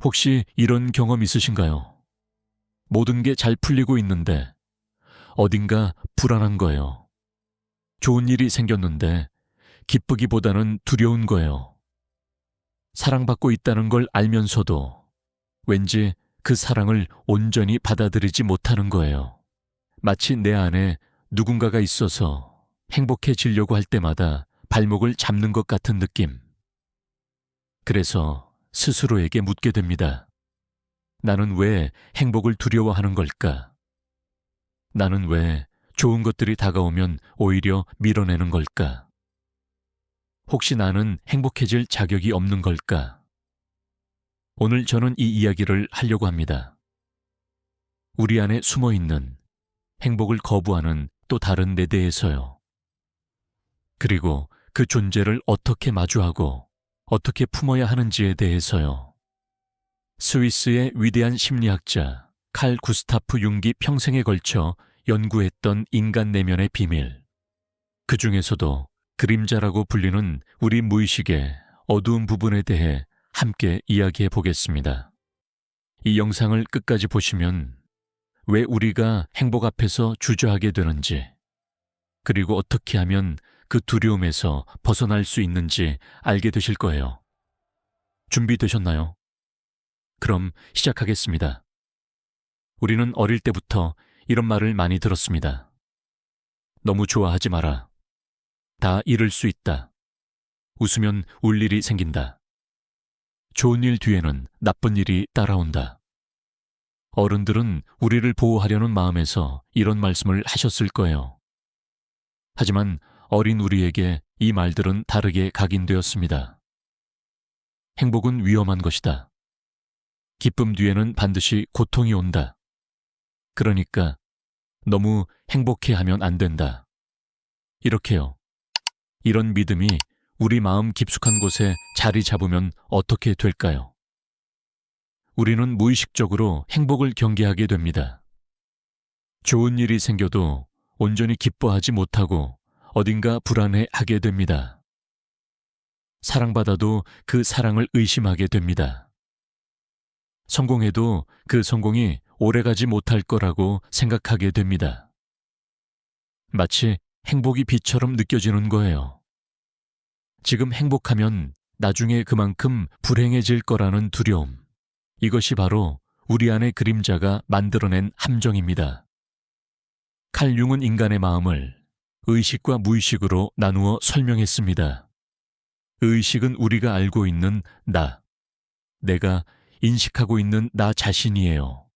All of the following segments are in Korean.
혹시 이런 경험 있으신가요? 모든 게 잘 풀리고 있는데 어딘가 불안한 거예요. 좋은 일이 생겼는데 기쁘기보다는 두려운 거예요. 사랑받고 있다는 걸 알면서도 왠지 그 사랑을 온전히 받아들이지 못하는 거예요. 마치 내 안에 누군가가 있어서 행복해지려고 할 때마다 발목을 잡는 것 같은 느낌. 그래서 스스로에게 묻게 됩니다. 나는 왜 행복을 두려워하는 걸까? 나는 왜 좋은 것들이 다가오면 오히려 밀어내는 걸까? 혹시 나는 행복해질 자격이 없는 걸까? 오늘 저는 이 이야기를 하려고 합니다. 우리 안에 숨어 있는 행복을 거부하는 또 다른 내 대해서요. 그리고 그 존재를 어떻게 마주하고 어떻게 품어야 하는지에 대해서요. 스위스의 위대한 심리학자 칼 구스타프 융기 평생에 걸쳐 연구했던 인간 내면의 비밀. 그 중에서도 그림자라고 불리는 우리 무의식의 어두운 부분에 대해 함께 이야기해 보겠습니다. 이 영상을 끝까지 보시면 왜 우리가 행복 앞에서 주저하게 되는지, 그리고 어떻게 하면 그 두려움에서 벗어날 수 있는지 알게 되실 거예요. 준비되셨나요? 그럼 시작하겠습니다. 우리는 어릴 때부터 이런 말을 많이 들었습니다. 너무 좋아하지 마라. 다 잃을 수 있다. 웃으면 울 일이 생긴다. 좋은 일 뒤에는 나쁜 일이 따라온다. 어른들은 우리를 보호하려는 마음에서 이런 말씀을 하셨을 거예요. 하지만 어린 우리에게 이 말들은 다르게 각인되었습니다. 행복은 위험한 것이다. 기쁨 뒤에는 반드시 고통이 온다. 그러니까 너무 행복해하면 안 된다. 이렇게요. 이런 믿음이 우리 마음 깊숙한 곳에 자리 잡으면 어떻게 될까요? 우리는 무의식적으로 행복을 경계하게 됩니다. 좋은 일이 생겨도 온전히 기뻐하지 못하고 어딘가 불안해하게 됩니다. 사랑받아도 그 사랑을 의심하게 됩니다. 성공해도 그 성공이 오래가지 못할 거라고 생각하게 됩니다. 마치 행복이 비처럼 느껴지는 거예요. 지금 행복하면 나중에 그만큼 불행해질 거라는 두려움. 이것이 바로 우리 안의 그림자가 만들어낸 함정입니다. 칼 융은 인간의 마음을 의식과 무의식으로 나누어 설명했습니다. 의식은 우리가 알고 있는 나, 내가 인식하고 있는 나 자신이에요.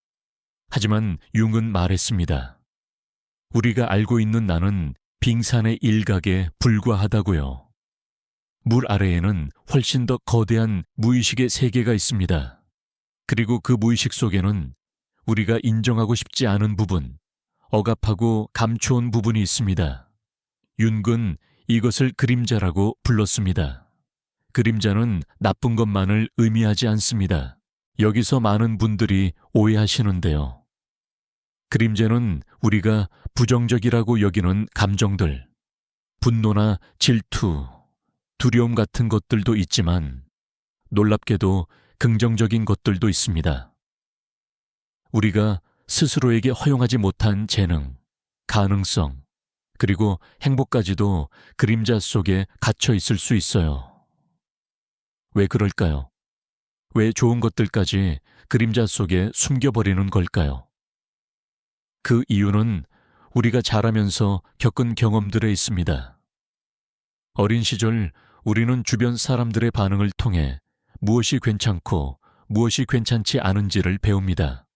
하지만 융은 말했습니다. 우리가 알고 있는 나는 빙산의 일각에 불과하다고요. 물 아래에는 훨씬 더 거대한 무의식의 세계가 있습니다. 그리고 그 무의식 속에는 우리가 인정하고 싶지 않은 부분, 억압하고 감추온 부분이 있습니다. 융은 이것을 그림자라고 불렀습니다. 그림자는 나쁜 것만을 의미하지 않습니다. 여기서 많은 분들이 오해하시는데요. 그림자는 우리가 부정적이라고 여기는 감정들, 분노나 질투, 두려움 같은 것들도 있지만 놀랍게도 긍정적인 것들도 있습니다. 우리가 스스로에게 허용하지 못한 재능, 가능성, 그리고 행복까지도 그림자 속에 갇혀 있을 수 있어요. 왜 그럴까요? 왜 좋은 것들까지 그림자 속에 숨겨버리는 걸까요? 그 이유는 우리가 자라면서 겪은 경험들에 있습니다. 어린 시절 우리는 주변 사람들의 반응을 통해 무엇이 괜찮고 무엇이 괜찮지 않은지를 배웁니다.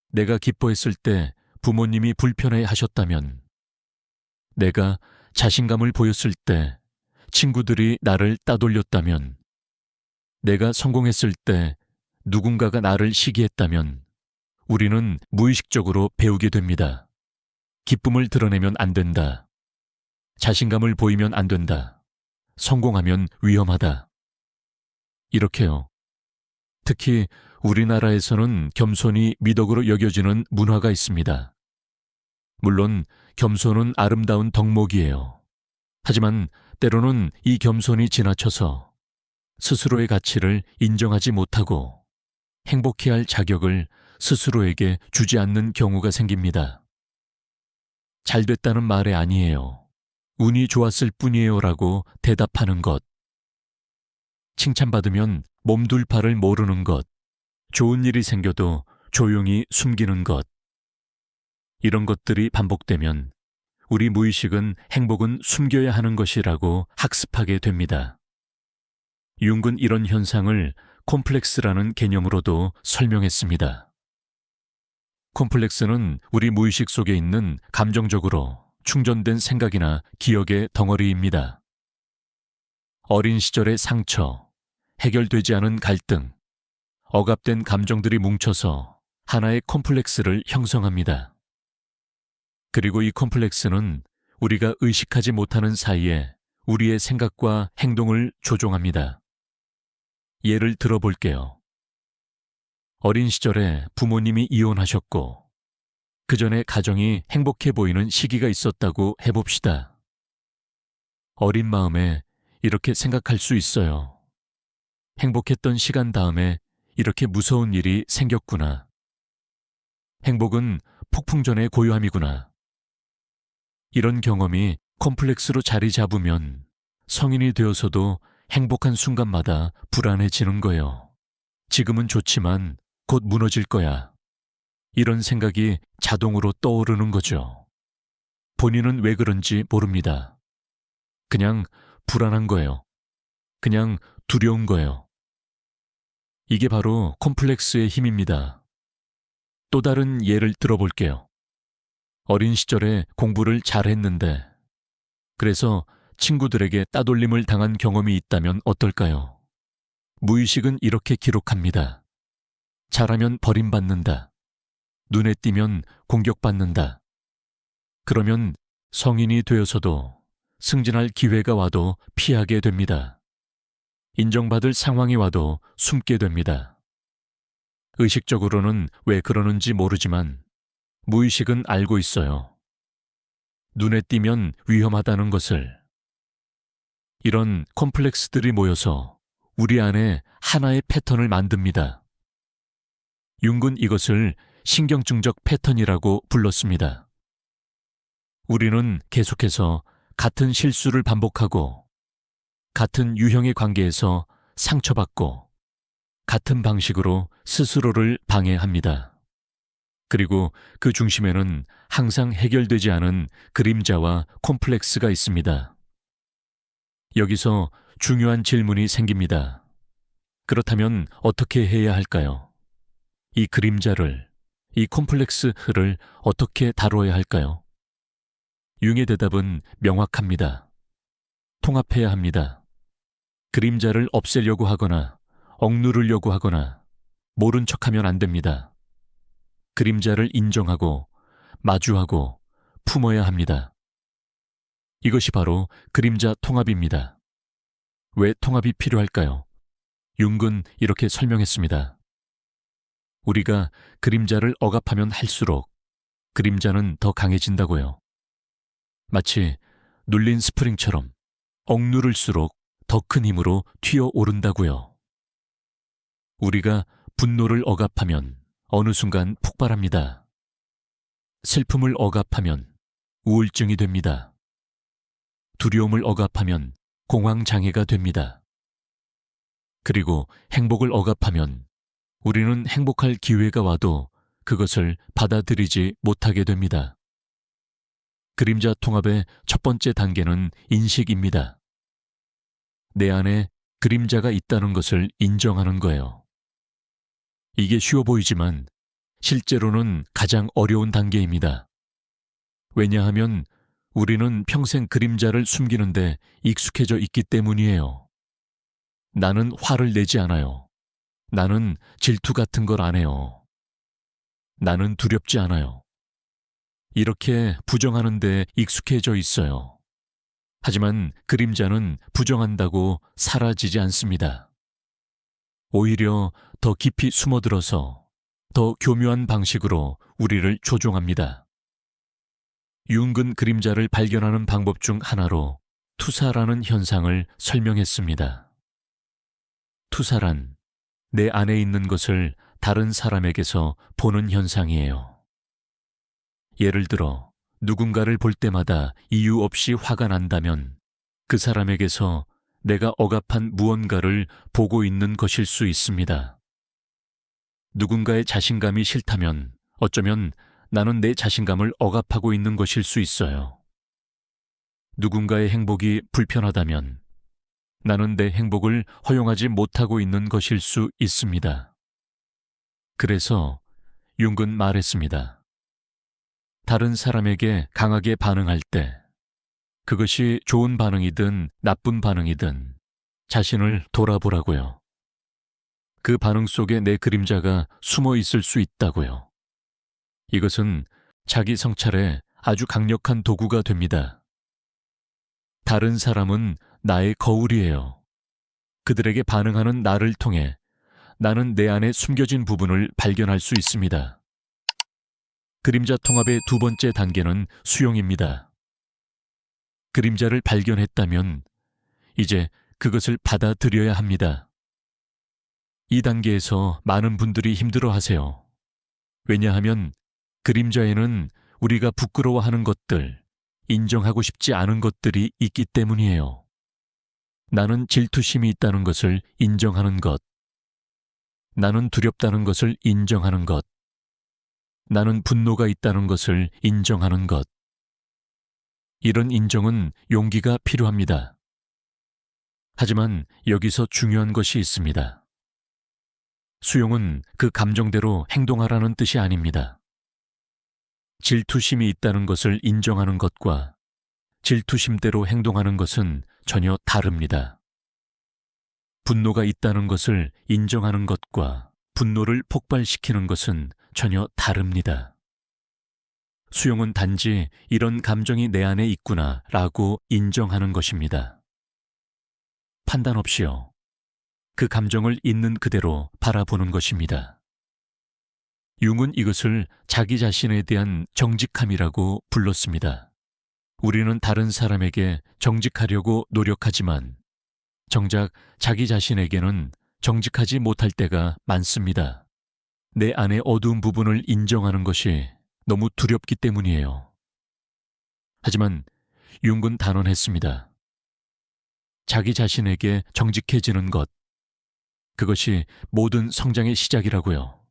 내가 기뻐했을 때 부모님이 불편해 하셨다면, 내가 자신감을 보였을 때 친구들이 나를 따돌렸다면, 내가 성공했을 때 누군가가 나를 시기했다면 우리는 무의식적으로 배우게 됩니다. 기쁨을 드러내면 안 된다. 자신감을 보이면 안 된다. 성공하면 위험하다. 이렇게요. 특히 우리나라에서는 겸손이 미덕으로 여겨지는 문화가 있습니다. 물론 겸손은 아름다운 덕목이에요. 하지만 때로는 이 겸손이 지나쳐서 스스로의 가치를 인정하지 못하고 행복해야 할 자격을 스스로에게 주지 않는 경우가 생깁니다. 잘 됐다는 말이 아니에요. 운이 좋았을 뿐이에요 라고 대답하는 것. 칭찬받으면 몸둘 바를 모르는 것. 좋은 일이 생겨도 조용히 숨기는 것. 이런 것들이 반복되면 우리 무의식은 행복은 숨겨야 하는 것이라고 학습하게 됩니다. 융은 이런 현상을 콤플렉스라는 개념으로도 설명했습니다. 콤플렉스는 우리 무의식 속에 있는 감정적으로 충전된 생각이나 기억의 덩어리입니다. 어린 시절의 상처, 해결되지 않은 갈등, 억압된 감정들이 뭉쳐서 하나의 콤플렉스를 형성합니다. 그리고 이 콤플렉스는 우리가 의식하지 못하는 사이에 우리의 생각과 행동을 조종합니다. 예를 들어볼게요. 어린 시절에 부모님이 이혼하셨고 그 전에 가정이 행복해 보이는 시기가 있었다고 해봅시다. 어린 마음에 이렇게 생각할 수 있어요. 행복했던 시간 다음에 이렇게 무서운 일이 생겼구나. 행복은 폭풍 전의 고요함이구나. 이런 경험이 콤플렉스로 자리 잡으면 성인이 되어서도 행복한 순간마다 불안해지는 거예요. 지금은 좋지만 곧 무너질 거야. 이런 생각이 자동으로 떠오르는 거죠. 본인은 왜 그런지 모릅니다. 그냥 불안한 거예요. 그냥 두려운 거예요. 이게 바로 콤플렉스의 힘입니다. 또 다른 예를 들어볼게요. 어린 시절에 공부를 잘했는데 그래서 친구들에게 따돌림을 당한 경험이 있다면 어떨까요? 무의식은 이렇게 기록합니다. 잘하면 버림받는다. 눈에 띄면 공격받는다. 그러면 성인이 되어서도 승진할 기회가 와도 피하게 됩니다. 인정받을 상황이 와도 숨게 됩니다. 의식적으로는 왜 그러는지 모르지만 무의식은 알고 있어요. 눈에 띄면 위험하다는 것을. 이런 콤플렉스들이 모여서 우리 안에 하나의 패턴을 만듭니다. 융은 이것을 신경증적 패턴이라고 불렀습니다. 우리는 계속해서 같은 실수를 반복하고 같은 유형의 관계에서 상처받고 같은 방식으로 스스로를 방해합니다. 그리고 그 중심에는 항상 해결되지 않은 그림자와 콤플렉스가 있습니다. 여기서 중요한 질문이 생깁니다. 그렇다면 어떻게 해야 할까요? 이 그림자를, 이 콤플렉스를 어떻게 다뤄야 할까요? 융의 대답은 명확합니다. 통합해야 합니다. 그림자를 없애려고 하거나 억누르려고 하거나 모른 척하면 안 됩니다. 그림자를 인정하고 마주하고 품어야 합니다. 이것이 바로 그림자 통합입니다. 왜 통합이 필요할까요? 융은 이렇게 설명했습니다. 우리가 그림자를 억압하면 할수록 그림자는 더 강해진다고요. 마치 눌린 스프링처럼 억누를수록 더 큰 힘으로 튀어오른다고요. 우리가 분노를 억압하면 어느 순간 폭발합니다. 슬픔을 억압하면 우울증이 됩니다. 두려움을 억압하면 공황장애가 됩니다. 그리고 행복을 억압하면 우리는 행복할 기회가 와도 그것을 받아들이지 못하게 됩니다. 그림자 통합의 첫 번째 단계는 인식입니다. 내 안에 그림자가 있다는 것을 인정하는 거예요. 이게 쉬워 보이지만 실제로는 가장 어려운 단계입니다. 왜냐하면 우리는 평생 그림자를 숨기는데 익숙해져 있기 때문이에요. 나는 화를 내지 않아요. 나는 질투 같은 걸 안 해요. 나는 두렵지 않아요. 이렇게 부정하는 데 익숙해져 있어요. 하지만 그림자는 부정한다고 사라지지 않습니다. 오히려 더 깊이 숨어들어서 더 교묘한 방식으로 우리를 조종합니다. 융은 그림자를 발견하는 방법 중 하나로 투사라는 현상을 설명했습니다. 투사란 내 안에 있는 것을 다른 사람에게서 보는 현상이에요. 예를 들어 누군가를 볼 때마다 이유 없이 화가 난다면 그 사람에게서 내가 억압한 무언가를 보고 있는 것일 수 있습니다. 누군가의 자신감이 싫다면 어쩌면 나는 내 자신감을 억압하고 있는 것일 수 있어요. 누군가의 행복이 불편하다면 나는 내 행복을 허용하지 못하고 있는 것일 수 있습니다. 그래서 융은 말했습니다. 다른 사람에게 강하게 반응할 때 그것이 좋은 반응이든 나쁜 반응이든 자신을 돌아보라고요. 그 반응 속에 내 그림자가 숨어 있을 수 있다고요. 이것은 자기 성찰에 아주 강력한 도구가 됩니다. 다른 사람은 나의 거울이에요. 그들에게 반응하는 나를 통해 나는 내 안에 숨겨진 부분을 발견할 수 있습니다. 그림자 통합의 두 번째 단계는 수용입니다. 그림자를 발견했다면 이제 그것을 받아들여야 합니다. 이 단계에서 많은 분들이 힘들어하세요. 왜냐하면 그림자에는 우리가 부끄러워하는 것들, 인정하고 싶지 않은 것들이 있기 때문이에요. 나는 질투심이 있다는 것을 인정하는 것, 나는 두렵다는 것을 인정하는 것, 나는 분노가 있다는 것을 인정하는 것. 이런 인정은 용기가 필요합니다. 하지만 여기서 중요한 것이 있습니다. 수용은 그 감정대로 행동하라는 뜻이 아닙니다. 질투심이 있다는 것을 인정하는 것과 질투심대로 행동하는 것은 전혀 다릅니다. 분노가 있다는 것을 인정하는 것과 분노를 폭발시키는 것은 전혀 다릅니다. 수용은 단지 이런 감정이 내 안에 있구나 라고 인정하는 것입니다. 판단 없이요. 그 감정을 있는 그대로 바라보는 것입니다. 융은 이것을 자기 자신에 대한 정직함이라고 불렀습니다. 우리는 다른 사람에게 정직하려고 노력하지만 정작 자기 자신에게는 정직하지 못할 때가 많습니다. 내 안의 어두운 부분을 인정하는 것이 너무 두렵기 때문이에요. 하지만 융은 단언했습니다. 자기 자신에게 정직해지는 것, 그것이 모든 성장의 시작이라고요.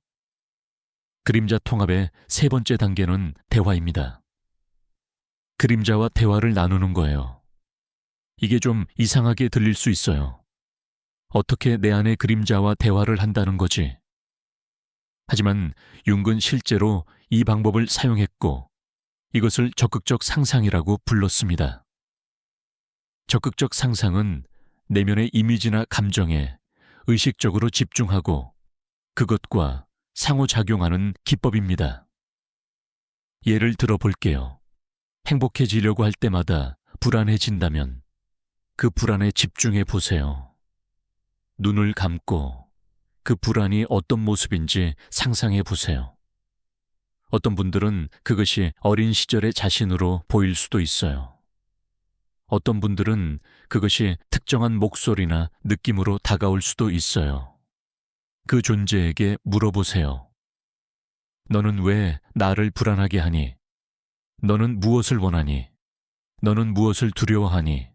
그림자 통합의 세 번째 단계는 대화입니다. 그림자와 대화를 나누는 거예요. 이게 좀 이상하게 들릴 수 있어요. 어떻게 내 안의 그림자와 대화를 한다는 거지? 하지만 융은 실제로 이 방법을 사용했고 이것을 적극적 상상이라고 불렀습니다. 적극적 상상은 내면의 이미지나 감정에 의식적으로 집중하고 그것과 상호작용하는 기법입니다. 예를 들어 볼게요. 행복해지려고 할 때마다 불안해진다면 그 불안에 집중해 보세요. 눈을 감고 그 불안이 어떤 모습인지 상상해 보세요. 어떤 분들은 그것이 어린 시절의 자신으로 보일 수도 있어요. 어떤 분들은 그것이 특정한 목소리나 느낌으로 다가올 수도 있어요. 그 존재에게 물어보세요. 너는 왜 나를 불안하게 하니? 너는 무엇을 원하니? 너는 무엇을 두려워하니?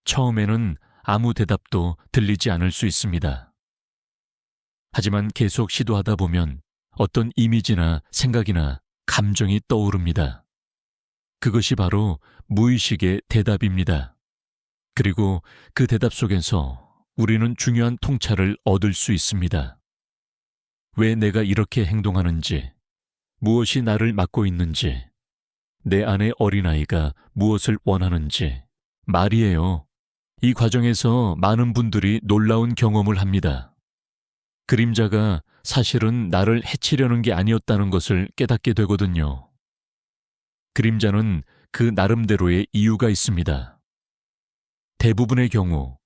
처음에는 아무 대답도 들리지 않을 수 있습니다. 하지만 계속 시도하다 보면 어떤 이미지나 생각이나 감정이 떠오릅니다. 그것이 바로 무의식의 대답입니다. 그리고 그 대답 속에서 우리는 중요한 통찰을 얻을 수 있습니다. 왜 내가 이렇게 행동하는지, 무엇이 나를 막고 있는지, 내 안의 어린아이가 무엇을 원하는지 말이에요. 이 과정에서 많은 분들이 놀라운 경험을 합니다. 그림자가 사실은 나를 해치려는 게 아니었다는 것을 깨닫게 되거든요. 그림자는 그 나름대로의 이유가 있습니다. 대부분의 경우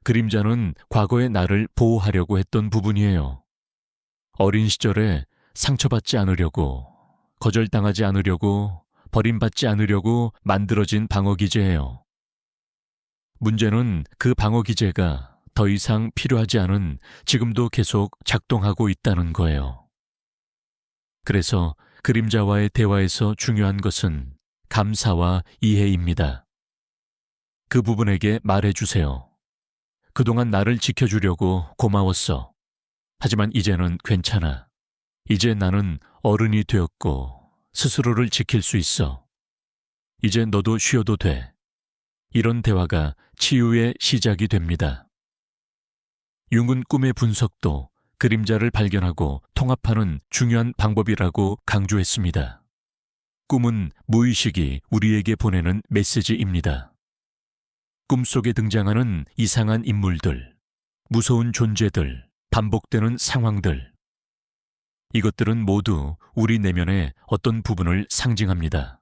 그림자는 과거의 나를 보호하려고 했던 부분이에요. 어린 시절에 상처받지 않으려고, 거절당하지 않으려고, 버림받지 않으려고 만들어진 방어기제예요. 문제는 그 방어기제가 더 이상 필요하지 않은 지금도 계속 작동하고 있다는 거예요. 그래서 그림자와의 대화에서 중요한 것은 감사와 이해입니다. 그 부분에게 말해주세요. 그동안 나를 지켜주려고 고마웠어. 하지만 이제는 괜찮아. 이제 나는 어른이 되었고 스스로를 지킬 수 있어. 이제 너도 쉬어도 돼. 이런 대화가 치유의 시작이 됩니다. 융은 꿈의 분석도 그림자를 발견하고 통합하는 중요한 방법이라고 강조했습니다. 꿈은 무의식이 우리에게 보내는 메시지입니다. 꿈속에 등장하는 이상한 인물들, 무서운 존재들, 반복되는 상황들. 이것들은 모두 우리 내면의 어떤 부분을 상징합니다.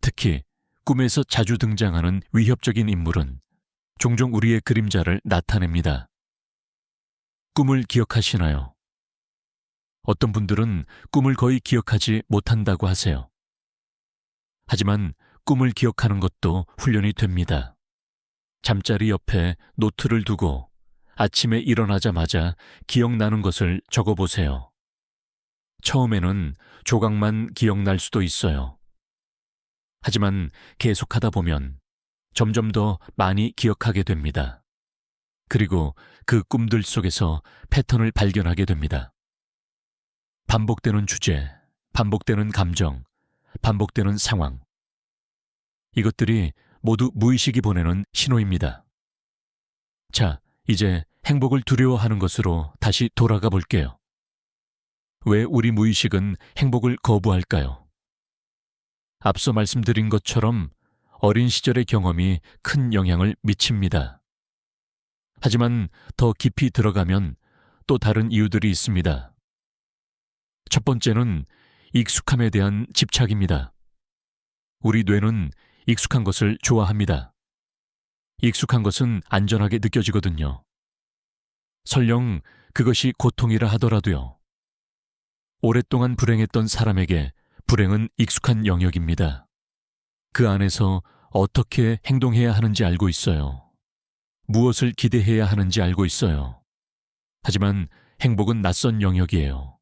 특히 꿈에서 자주 등장하는 위협적인 인물은 종종 우리의 그림자를 나타냅니다. 꿈을 기억하시나요? 어떤 분들은 꿈을 거의 기억하지 못한다고 하세요. 하지만 꿈을 기억하는 것도 훈련이 됩니다. 잠자리 옆에 노트를 두고 아침에 일어나자마자 기억나는 것을 적어보세요. 처음에는 조각만 기억날 수도 있어요. 하지만 계속하다 보면 점점 더 많이 기억하게 됩니다. 그리고 그 꿈들 속에서 패턴을 발견하게 됩니다. 반복되는 주제, 반복되는 감정, 반복되는 상황. 이것들이 모두 무의식이 보내는 신호입니다. 자, 이제 행복을 두려워하는 것으로 다시 돌아가 볼게요. 왜 우리 무의식은 행복을 거부할까요? 앞서 말씀드린 것처럼 어린 시절의 경험이 큰 영향을 미칩니다. 하지만 더 깊이 들어가면 또 다른 이유들이 있습니다. 첫 번째는 익숙함에 대한 집착입니다. 우리 뇌는 익숙한 것을 좋아합니다. 익숙한 것은 안전하게 느껴지거든요. 설령 그것이 고통이라 하더라도요. 오랫동안 불행했던 사람에게 불행은 익숙한 영역입니다. 그 안에서 어떻게 행동해야 하는지 알고 있어요. 무엇을 기대해야 하는지 알고 있어요. 하지만 행복은 낯선 영역이에요.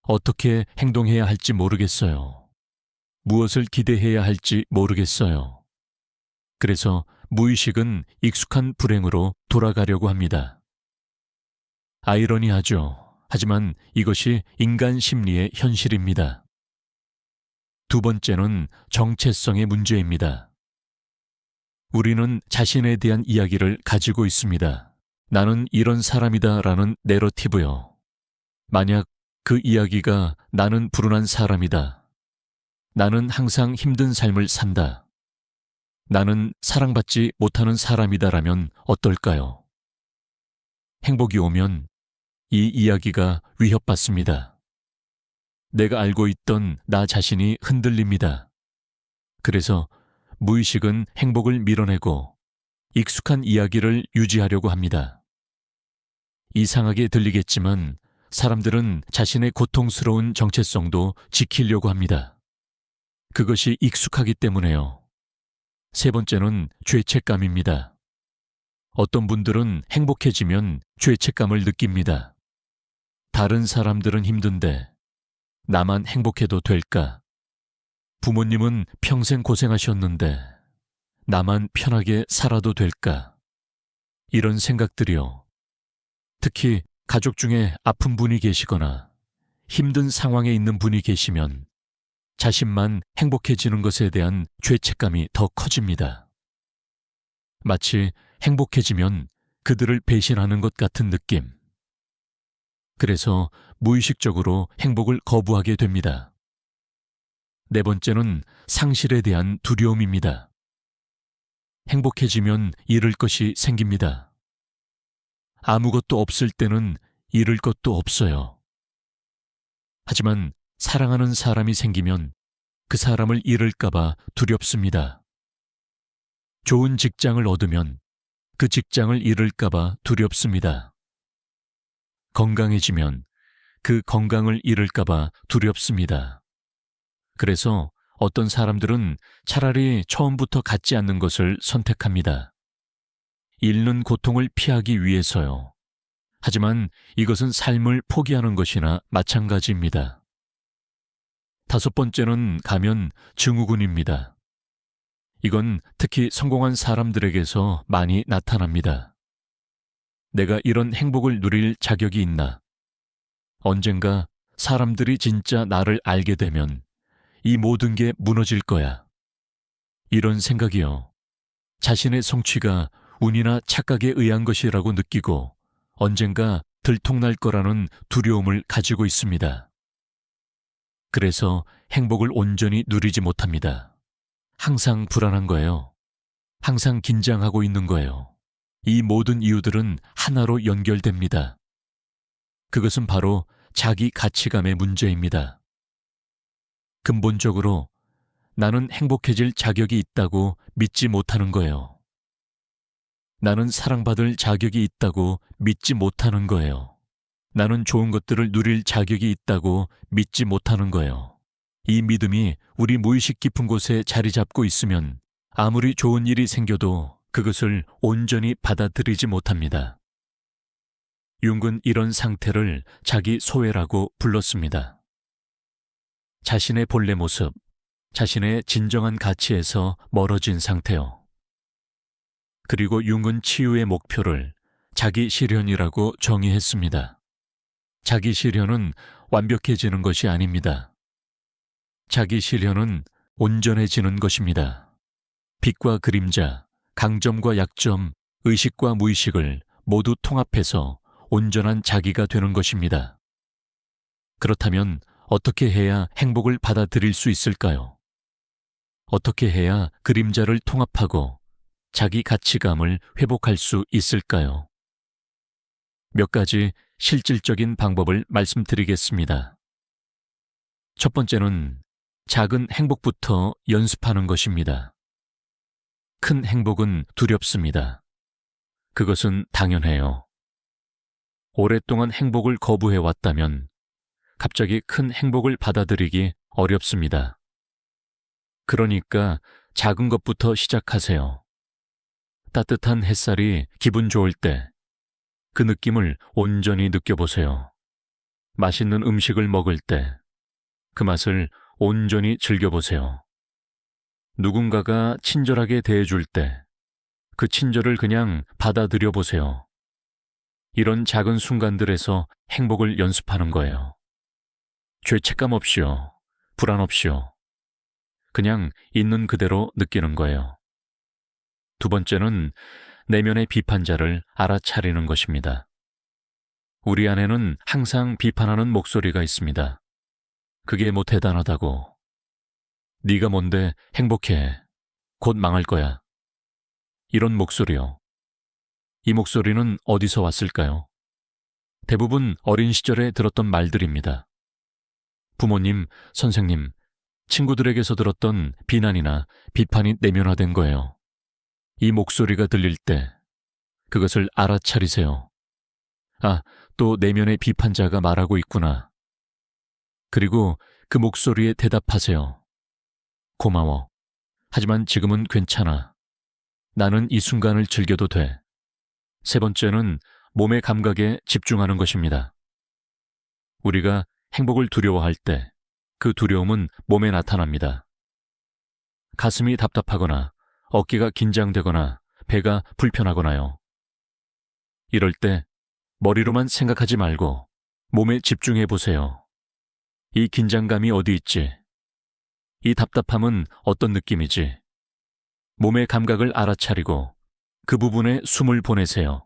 어떻게 행동해야 할지 모르겠어요. 무엇을 기대해야 할지 모르겠어요. 그래서 무의식은 익숙한 불행으로 돌아가려고 합니다. 아이러니하죠. 하지만 이것이 인간 심리의 현실입니다. 두 번째는 정체성의 문제입니다. 우리는 자신에 대한 이야기를 가지고 있습니다. 나는 이런 사람이다라는 내러티브요. 만약 그 이야기가 나는 불운한 사람이다. 나는 항상 힘든 삶을 산다. 나는 사랑받지 못하는 사람이다라면 어떨까요? 행복이 오면 이 이야기가 위협받습니다. 내가 알고 있던 나 자신이 흔들립니다. 그래서 무의식은 행복을 밀어내고 익숙한 이야기를 유지하려고 합니다. 이상하게 들리겠지만 사람들은 자신의 고통스러운 정체성도 지키려고 합니다. 그것이 익숙하기 때문에요. 세 번째는 죄책감입니다. 어떤 분들은 행복해지면 죄책감을 느낍니다. 다른 사람들은 힘든데 나만 행복해도 될까? 부모님은 평생 고생하셨는데 나만 편하게 살아도 될까? 이런 생각들이요. 특히 가족 중에 아픈 분이 계시거나 힘든 상황에 있는 분이 계시면 자신만 행복해지는 것에 대한 죄책감이 더 커집니다. 마치 행복해지면 그들을 배신하는 것 같은 느낌. 그래서 무의식적으로 행복을 거부하게 됩니다. 네 번째는 상실에 대한 두려움입니다. 행복해지면 잃을 것이 생깁니다. 아무것도 없을 때는 잃을 것도 없어요. 하지만 사랑하는 사람이 생기면 그 사람을 잃을까봐 두렵습니다. 좋은 직장을 얻으면 그 직장을 잃을까봐 두렵습니다. 건강해지면 그 건강을 잃을까봐 두렵습니다. 그래서 어떤 사람들은 차라리 처음부터 갖지 않는 것을 선택합니다. 잃는 고통을 피하기 위해서요. 하지만 이것은 삶을 포기하는 것이나 마찬가지입니다. 다섯 번째는 가면 증후군입니다. 이건 특히 성공한 사람들에게서 많이 나타납니다. 내가 이런 행복을 누릴 자격이 있나? 언젠가 사람들이 진짜 나를 알게 되면 이 모든 게 무너질 거야. 이런 생각이요. 자신의 성취가 운이나 착각에 의한 것이라고 느끼고 언젠가 들통날 거라는 두려움을 가지고 있습니다. 그래서 행복을 온전히 누리지 못합니다. 항상 불안한 거예요. 항상 긴장하고 있는 거예요. 이 모든 이유들은 하나로 연결됩니다. 그것은 바로 자기 가치감의 문제입니다. 근본적으로 나는 행복해질 자격이 있다고 믿지 못하는 거예요. 나는 사랑받을 자격이 있다고 믿지 못하는 거예요. 나는 좋은 것들을 누릴 자격이 있다고 믿지 못하는 거예요. 이 믿음이 우리 무의식 깊은 곳에 자리 잡고 있으면 아무리 좋은 일이 생겨도 그것을 온전히 받아들이지 못합니다. 융은 이런 상태를 자기 소외라고 불렀습니다. 자신의 본래 모습, 자신의 진정한 가치에서 멀어진 상태요. 그리고 융은 치유의 목표를 자기 실현이라고 정의했습니다. 자기 실현은 완벽해지는 것이 아닙니다. 자기 실현은 온전해지는 것입니다. 빛과 그림자, 강점과 약점, 의식과 무의식을 모두 통합해서 온전한 자기가 되는 것입니다. 그렇다면 어떻게 해야 행복을 받아들일 수 있을까요? 어떻게 해야 그림자를 통합하고 자기 가치감을 회복할 수 있을까요? 몇 가지 실질적인 방법을 말씀드리겠습니다. 첫 번째는 작은 행복부터 연습하는 것입니다. 큰 행복은 두렵습니다. 그것은 당연해요. 오랫동안 행복을 거부해왔다면 갑자기 큰 행복을 받아들이기 어렵습니다. 그러니까 작은 것부터 시작하세요. 따뜻한 햇살이 기분 좋을 때 그 느낌을 온전히 느껴보세요. 맛있는 음식을 먹을 때 그 맛을 온전히 즐겨보세요. 누군가가 친절하게 대해줄 때 그 친절을 그냥 받아들여 보세요. 이런 작은 순간들에서 행복을 연습하는 거예요. 죄책감 없이요. 불안 없이요. 그냥 있는 그대로 느끼는 거예요. 두 번째는 내면의 비판자를 알아차리는 것입니다. 우리 안에는 항상 비판하는 목소리가 있습니다. 그게 뭐 대단하다고. 네가 뭔데 행복해. 곧 망할 거야. 이런 목소리요. 이 목소리는 어디서 왔을까요? 대부분 어린 시절에 들었던 말들입니다. 부모님, 선생님, 친구들에게서 들었던 비난이나 비판이 내면화된 거예요. 이 목소리가 들릴 때 그것을 알아차리세요. 아, 또 내면의 비판자가 말하고 있구나. 그리고 그 목소리에 대답하세요. 고마워. 하지만 지금은 괜찮아. 나는 이 순간을 즐겨도 돼. 세 번째는 몸의 감각에 집중하는 것입니다. 우리가 행복을 두려워할 때 그 두려움은 몸에 나타납니다. 가슴이 답답하거나 어깨가 긴장되거나 배가 불편하거나요. 이럴 때 머리로만 생각하지 말고 몸에 집중해 보세요. 이 긴장감이 어디 있지? 이 답답함은 어떤 느낌이지? 몸의 감각을 알아차리고 그 부분에 숨을 보내세요.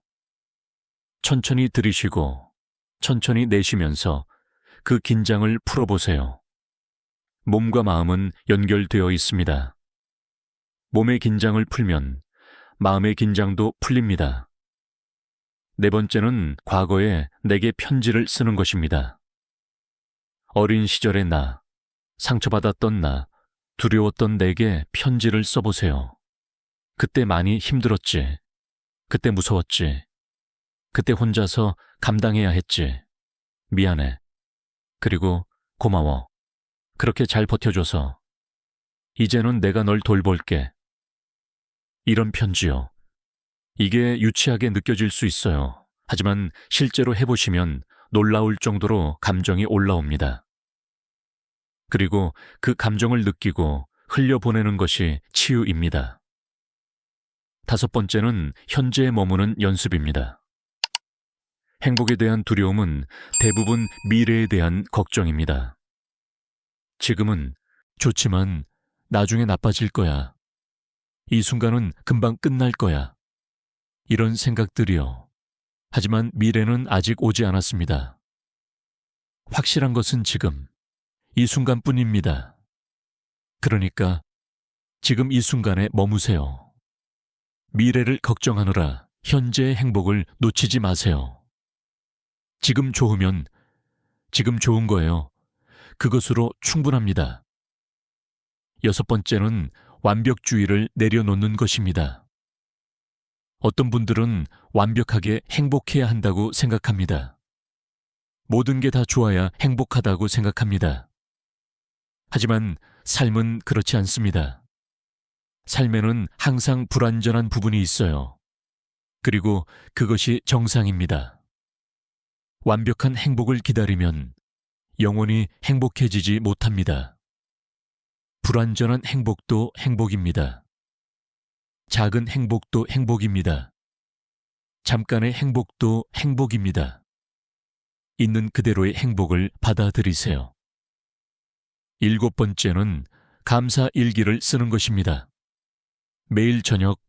천천히 들이쉬고 천천히 내쉬면서 그 긴장을 풀어보세요. 몸과 마음은 연결되어 있습니다. 몸의 긴장을 풀면 마음의 긴장도 풀립니다. 네 번째는 과거에 내게 편지를 쓰는 것입니다. 어린 시절의 나, 상처받았던 나, 두려웠던 내게 편지를 써보세요. 그때 많이 힘들었지. 그때 무서웠지. 그때 혼자서 감당해야 했지. 미안해. 그리고 고마워. 그렇게 잘 버텨줘서. 이제는 내가 널 돌볼게. 이런 편지요. 이게 유치하게 느껴질 수 있어요. 하지만 실제로 해보시면 놀라울 정도로 감정이 올라옵니다. 그리고 그 감정을 느끼고 흘려보내는 것이 치유입니다. 5번째는 현재에 머무는 연습입니다. 행복에 대한 두려움은 대부분 미래에 대한 걱정입니다. 지금은 좋지만 나중에 나빠질 거야. 이 순간은 금방 끝날 거야. 이런 생각들이요. 하지만 미래는 아직 오지 않았습니다. 확실한 것은 지금, 이 순간뿐입니다. 그러니까 지금 이 순간에 머무세요. 미래를 걱정하느라 현재의 행복을 놓치지 마세요. 지금 좋으면 지금 좋은 거예요. 그것으로 충분합니다. 6번째는 완벽주의를 내려놓는 것입니다. 어떤 분들은 완벽하게 행복해야 한다고 생각합니다. 모든 게 다 좋아야 행복하다고 생각합니다. 하지만 삶은 그렇지 않습니다. 삶에는 항상 불완전한 부분이 있어요. 그리고 그것이 정상입니다. 완벽한 행복을 기다리면 영원히 행복해지지 못합니다. 불완전한 행복도 행복입니다. 작은 행복도 행복입니다. 잠깐의 행복도 행복입니다. 있는 그대로의 행복을 받아들이세요. 7번째는 감사 일기를 쓰는 것입니다. 매일 저녁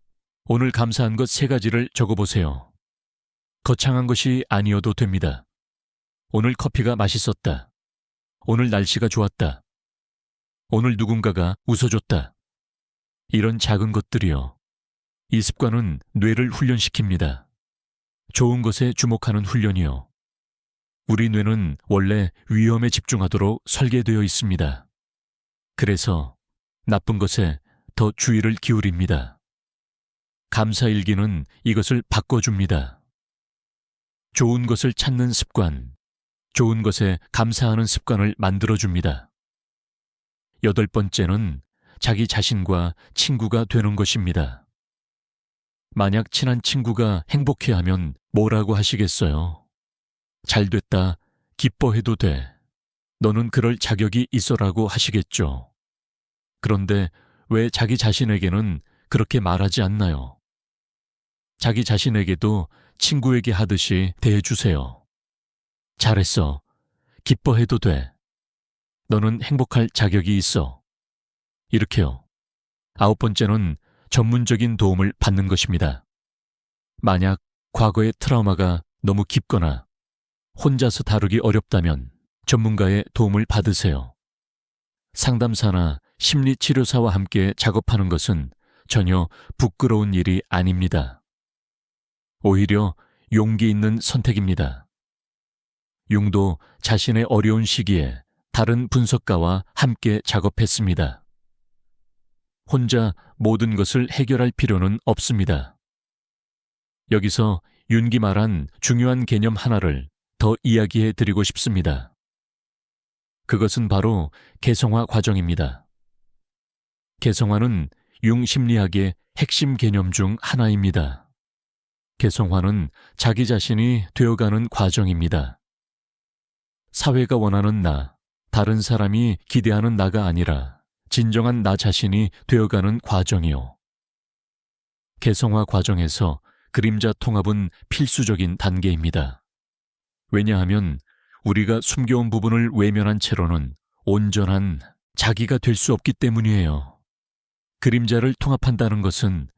오늘 감사한 것 3가지를 적어보세요. 거창한 것이 아니어도 됩니다. 오늘 커피가 맛있었다. 오늘 날씨가 좋았다. 오늘 누군가가 웃어줬다. 이런 작은 것들이요. 이 습관은 뇌를 훈련시킵니다. 좋은 것에 주목하는 훈련이요. 우리 뇌는 원래 위험에 집중하도록 설계되어 있습니다. 그래서 나쁜 것에 더 주의를 기울입니다. 감사일기는 이것을 바꿔줍니다. 좋은 것을 찾는 습관, 좋은 것에 감사하는 습관을 만들어줍니다. 8번째는 자기 자신과 친구가 되는 것입니다. 만약 친한 친구가 행복해하면 뭐라고 하시겠어요? 잘됐다, 기뻐해도 돼. 너는 그럴 자격이 있어라고 하시겠죠. 그런데 왜 자기 자신에게는 그렇게 말하지 않나요? 자기 자신에게도 친구에게 하듯이 대해주세요. 잘했어. 기뻐해도 돼. 너는 행복할 자격이 있어. 이렇게요. 9번째는 전문적인 도움을 받는 것입니다. 만약 과거의 트라우마가 너무 깊거나 혼자서 다루기 어렵다면 전문가의 도움을 받으세요. 상담사나 심리치료사와 함께 작업하는 것은 전혀 부끄러운 일이 아닙니다. 오히려 용기 있는 선택입니다. 융도 자신의 어려운 시기에 다른 분석가와 함께 작업했습니다. 혼자 모든 것을 해결할 필요는 없습니다. 여기서 윤기 말한 중요한 개념 하나를 더 이야기해 드리고 싶습니다. 그것은 바로 개성화 과정입니다. 개성화는 융 심리학의 핵심 개념 중 하나입니다. 개성화는 자기 자신이 되어가는 과정입니다. 사회가 원하는 나, 다른 사람이 기대하는 나가 아니라 진정한 나 자신이 되어가는 과정이요. 개성화 과정에서 그림자 통합은 필수적인 단계입니다. 왜냐하면 우리가 숨겨온 부분을 외면한 채로는 온전한 자기가 될 수 없기 때문이에요. 그림자를 통합한다는 것은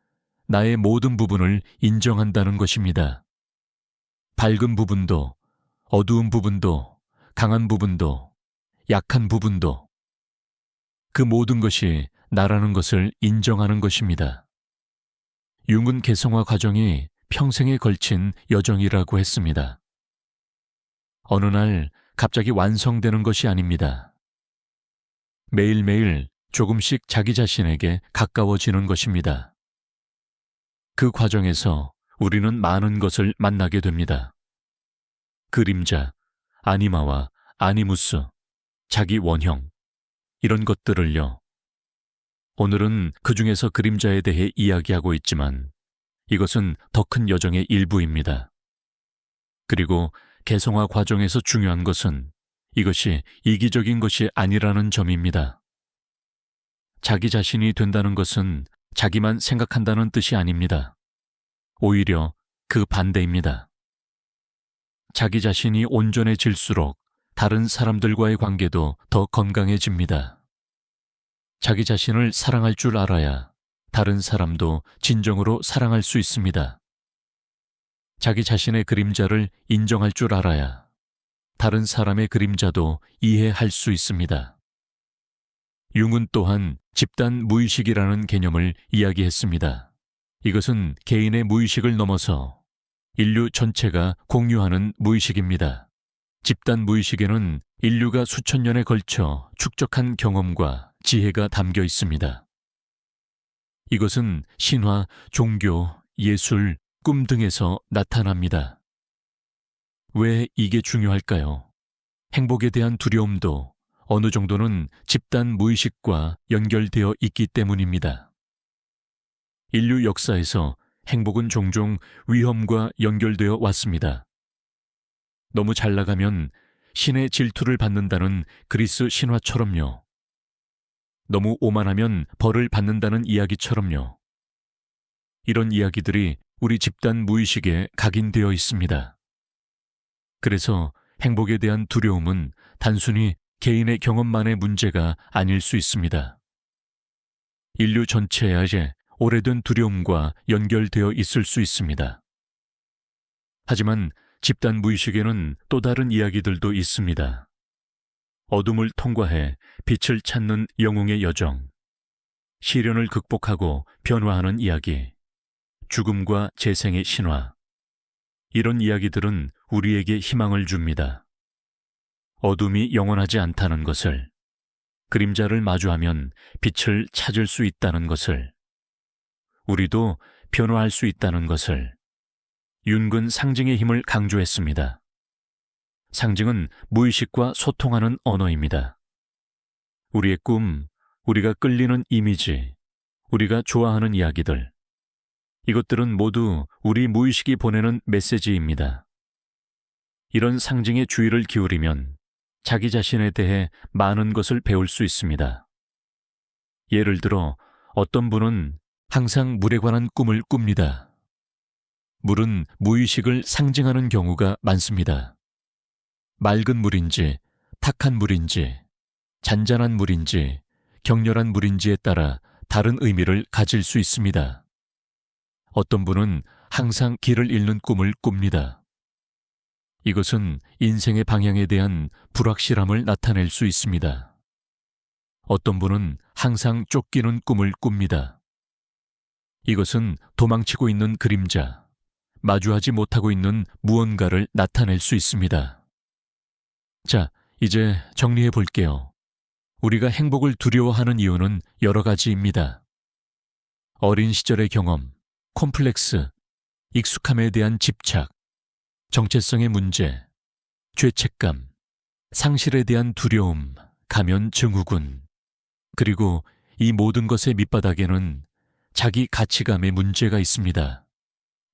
나의 모든 부분을 인정한다는 것입니다. 밝은 부분도, 어두운 부분도, 강한 부분도, 약한 부분도, 그 모든 것이 나라는 것을 인정하는 것입니다. 융은 개성화 과정이 평생에 걸친 여정이라고 했습니다. 어느 날 갑자기 완성되는 것이 아닙니다. 매일매일 조금씩 자기 자신에게 가까워지는 것입니다. 그 과정에서 우리는 많은 것을 만나게 됩니다. 그림자, 아니마와 아니무스, 자기 원형, 이런 것들을요. 오늘은 그 중에서 그림자에 대해 이야기하고 있지만 이것은 더 큰 여정의 일부입니다. 그리고 개성화 과정에서 중요한 것은 이것이 이기적인 것이 아니라는 점입니다. 자기 자신이 된다는 것은 자기만 생각한다는 뜻이 아닙니다. 오히려 그 반대입니다. 자기 자신이 온전해질수록 다른 사람들과의 관계도 더 건강해집니다. 자기 자신을 사랑할 줄 알아야 다른 사람도 진정으로 사랑할 수 있습니다. 자기 자신의 그림자를 인정할 줄 알아야 다른 사람의 그림자도 이해할 수 있습니다. 융은 또한 집단 무의식이라는 개념을 이야기했습니다. 이것은 개인의 무의식을 넘어서 인류 전체가 공유하는 무의식입니다. 집단 무의식에는 인류가 수천 년에 걸쳐 축적한 경험과 지혜가 담겨 있습니다. 이것은 신화, 종교, 예술, 꿈 등에서 나타납니다. 왜 이게 중요할까요? 행복에 대한 두려움도 어느 정도는 집단 무의식과 연결되어 있기 때문입니다. 인류 역사에서 행복은 종종 위험과 연결되어 왔습니다. 너무 잘 나가면 신의 질투를 받는다는 그리스 신화처럼요. 너무 오만하면 벌을 받는다는 이야기처럼요. 이런 이야기들이 우리 집단 무의식에 각인되어 있습니다. 그래서 행복에 대한 두려움은 단순히 개인의 경험만의 문제가 아닐 수 있습니다. 인류 전체에 오래된 두려움과 연결되어 있을 수 있습니다. 하지만 집단 무의식에는 또 다른 이야기들도 있습니다. 어둠을 통과해 빛을 찾는 영웅의 여정, 시련을 극복하고 변화하는 이야기, 죽음과 재생의 신화. 이런 이야기들은 우리에게 희망을 줍니다. 어둠이 영원하지 않다는 것을, 그림자를 마주하면 빛을 찾을 수 있다는 것을, 우리도 변화할 수 있다는 것을, 윤근 상징의 힘을 강조했습니다. 상징은 무의식과 소통하는 언어입니다. 우리의 꿈, 우리가 끌리는 이미지, 우리가 좋아하는 이야기들, 이것들은 모두 우리 무의식이 보내는 메시지입니다. 이런 상징에 주의를 기울이면 자기 자신에 대해 많은 것을 배울 수 있습니다. 예를 들어 어떤 분은 항상 물에 관한 꿈을 꿉니다. 물은 무의식을 상징하는 경우가 많습니다. 맑은 물인지, 탁한 물인지, 잔잔한 물인지, 격렬한 물인지에 따라 다른 의미를 가질 수 있습니다. 어떤 분은 항상 길을 잃는 꿈을 꿉니다. 이것은 인생의 방향에 대한 불확실함을 나타낼 수 있습니다. 어떤 분은 항상 쫓기는 꿈을 꿉니다. 이것은 도망치고 있는 그림자, 마주하지 못하고 있는 무언가를 나타낼 수 있습니다. 자, 이제 정리해 볼게요. 우리가 행복을 두려워하는 이유는 여러 가지입니다. 어린 시절의 경험, 콤플렉스, 익숙함에 대한 집착, 정체성의 문제, 죄책감, 상실에 대한 두려움, 가면 증후군, 그리고 이 모든 것의 밑바닥에는 자기 가치감의 문제가 있습니다.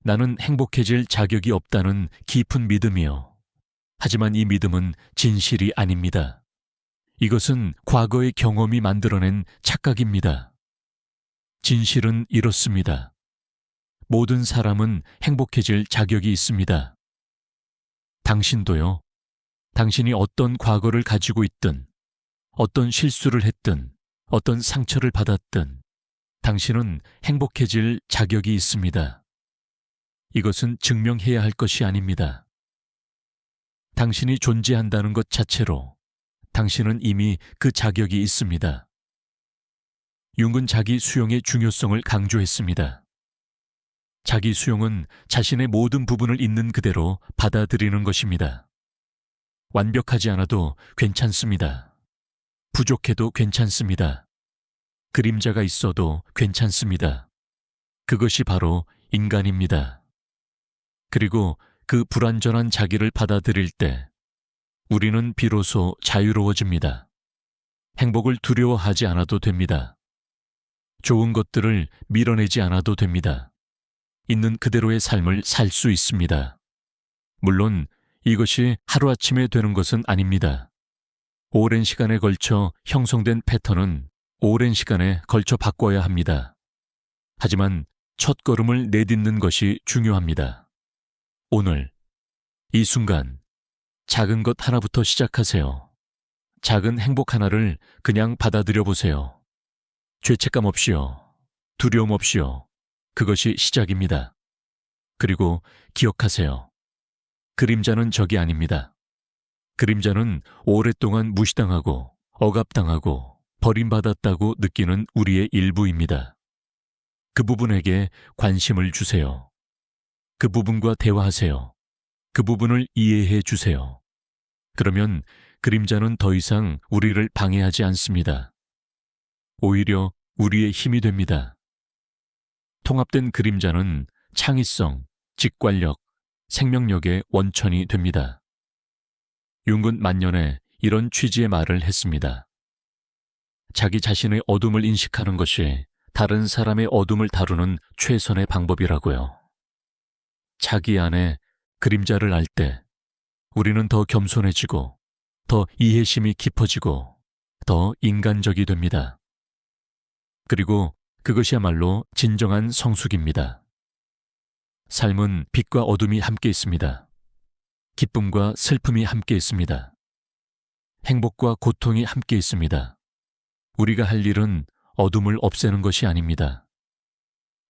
나는 행복해질 자격이 없다는 깊은 믿음이요. 하지만 이 믿음은 진실이 아닙니다. 이것은 과거의 경험이 만들어낸 착각입니다. 진실은 이렇습니다. 모든 사람은 행복해질 자격이 있습니다. 당신도요. 당신이 어떤 과거를 가지고 있든, 어떤 실수를 했든, 어떤 상처를 받았든, 당신은 행복해질 자격이 있습니다. 이것은 증명해야 할 것이 아닙니다. 당신이 존재한다는 것 자체로 당신은 이미 그 자격이 있습니다. 융은 자기 수용의 중요성을 강조했습니다. 자기 수용은 자신의 모든 부분을 있는 그대로 받아들이는 것입니다. 완벽하지 않아도 괜찮습니다. 부족해도 괜찮습니다. 그림자가 있어도 괜찮습니다. 그것이 바로 인간입니다. 그리고 그 불완전한 자기를 받아들일 때 우리는 비로소 자유로워집니다. 행복을 두려워하지 않아도 됩니다. 좋은 것들을 밀어내지 않아도 됩니다. 있는 그대로의 삶을 살 수 있습니다. 물론 이것이 하루아침에 되는 것은 아닙니다. 오랜 시간에 걸쳐 형성된 패턴은 오랜 시간에 걸쳐 바꿔야 합니다. 하지만 첫걸음을 내딛는 것이 중요합니다. 오늘, 이 순간, 작은 것 하나부터 시작하세요. 작은 행복 하나를 그냥 받아들여 보세요. 죄책감 없이요. 두려움 없이요. 그것이 시작입니다. 그리고 기억하세요. 그림자는 적이 아닙니다. 그림자는 오랫동안 무시당하고 억압당하고 버림받았다고 느끼는 우리의 일부입니다. 그 부분에게 관심을 주세요. 그 부분과 대화하세요. 그 부분을 이해해 주세요. 그러면 그림자는 더 이상 우리를 방해하지 않습니다. 오히려 우리의 힘이 됩니다. 통합된 그림자는 창의성, 직관력, 생명력의 원천이 됩니다. 융은 만년에 이런 취지의 말을 했습니다. 자기 자신의 어둠을 인식하는 것이 다른 사람의 어둠을 다루는 최선의 방법이라고요. 자기 안에 그림자를 알 때 우리는 더 겸손해지고 더 이해심이 깊어지고 더 인간적이 됩니다. 그리고 그것이야말로 진정한 성숙입니다. 삶은 빛과 어둠이 함께 있습니다. 기쁨과 슬픔이 함께 있습니다. 행복과 고통이 함께 있습니다. 우리가 할 일은 어둠을 없애는 것이 아닙니다.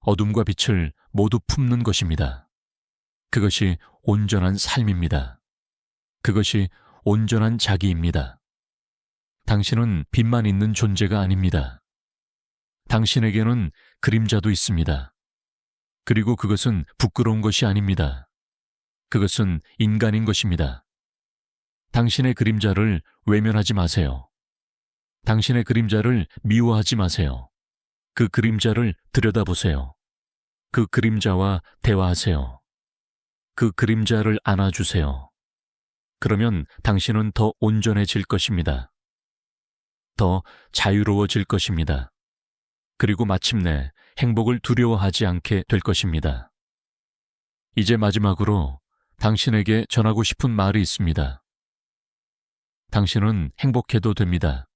어둠과 빛을 모두 품는 것입니다. 그것이 온전한 삶입니다. 그것이 온전한 자기입니다. 당신은 빛만 있는 존재가 아닙니다. 당신에게는 그림자도 있습니다. 그리고 그것은 부끄러운 것이 아닙니다. 그것은 인간인 것입니다. 당신의 그림자를 외면하지 마세요. 당신의 그림자를 미워하지 마세요. 그 그림자를 들여다보세요. 그 그림자와 대화하세요. 그 그림자를 안아주세요. 그러면 당신은 더 온전해질 것입니다. 더 자유로워질 것입니다. 그리고 마침내 행복을 두려워하지 않게 될 것입니다. 이제 마지막으로 당신에게 전하고 싶은 말이 있습니다. 당신은 행복해도 됩니다.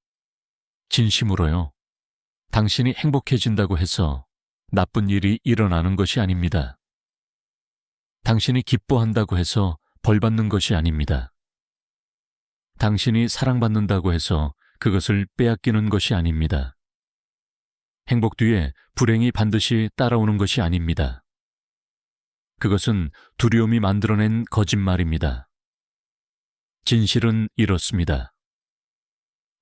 진심으로요. 당신이 행복해진다고 해서 나쁜 일이 일어나는 것이 아닙니다. 당신이 기뻐한다고 해서 벌 받는 것이 아닙니다. 당신이 사랑받는다고 해서 그것을 빼앗기는 것이 아닙니다. 행복 뒤에 불행이 반드시 따라오는 것이 아닙니다. 그것은 두려움이 만들어낸 거짓말입니다. 진실은 이렇습니다.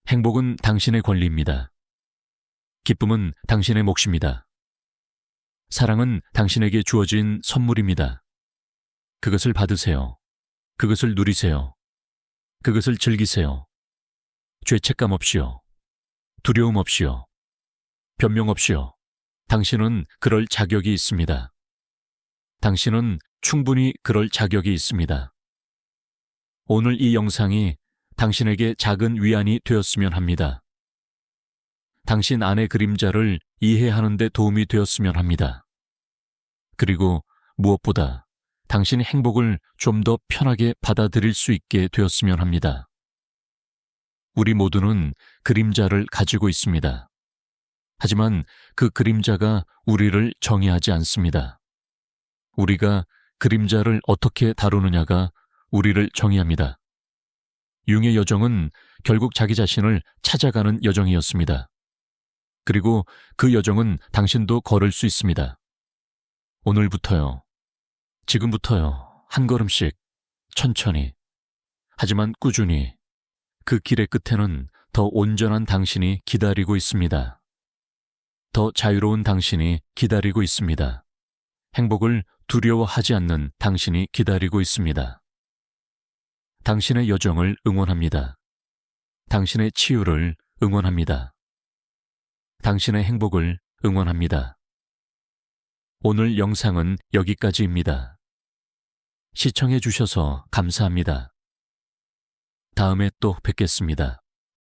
행복은 당신의 권리입니다. 기쁨은 당신의 몫입니다. 사랑은 당신에게 주어진 선물입니다. 그것을 받으세요. 그것을 누리세요. 그것을 즐기세요. 죄책감 없이요. 두려움 없이요. 변명 없이요. 당신은 그럴 자격이 있습니다. 당신은 충분히 그럴 자격이 있습니다. 오늘 이 영상이 당신에게 작은 위안이 되었으면 합니다. 당신 안의 그림자를 이해하는 데 도움이 되었으면 합니다. 그리고 무엇보다 당신의 행복을 좀 더 편하게 받아들일 수 있게 되었으면 합니다. 우리 모두는 그림자를 가지고 있습니다. 하지만 그 그림자가 우리를 정의하지 않습니다. 우리가 그림자를 어떻게 다루느냐가 우리를 정의합니다. 융의 여정은 결국 자기 자신을 찾아가는 여정이었습니다. 그리고 그 여정은 당신도 걸을 수 있습니다. 오늘부터요. 지금부터요. 한 걸음씩 천천히 하지만 꾸준히 그 길의 끝에는 더 온전한 당신이 기다리고 있습니다. 더 자유로운 당신이 기다리고 있습니다. 행복을 두려워하지 않는 당신이 기다리고 있습니다. 당신의 여정을 응원합니다. 당신의 치유를 응원합니다. 당신의 행복을 응원합니다. 오늘 영상은 여기까지입니다. 시청해 주셔서 감사합니다. 다음에 또 뵙겠습니다.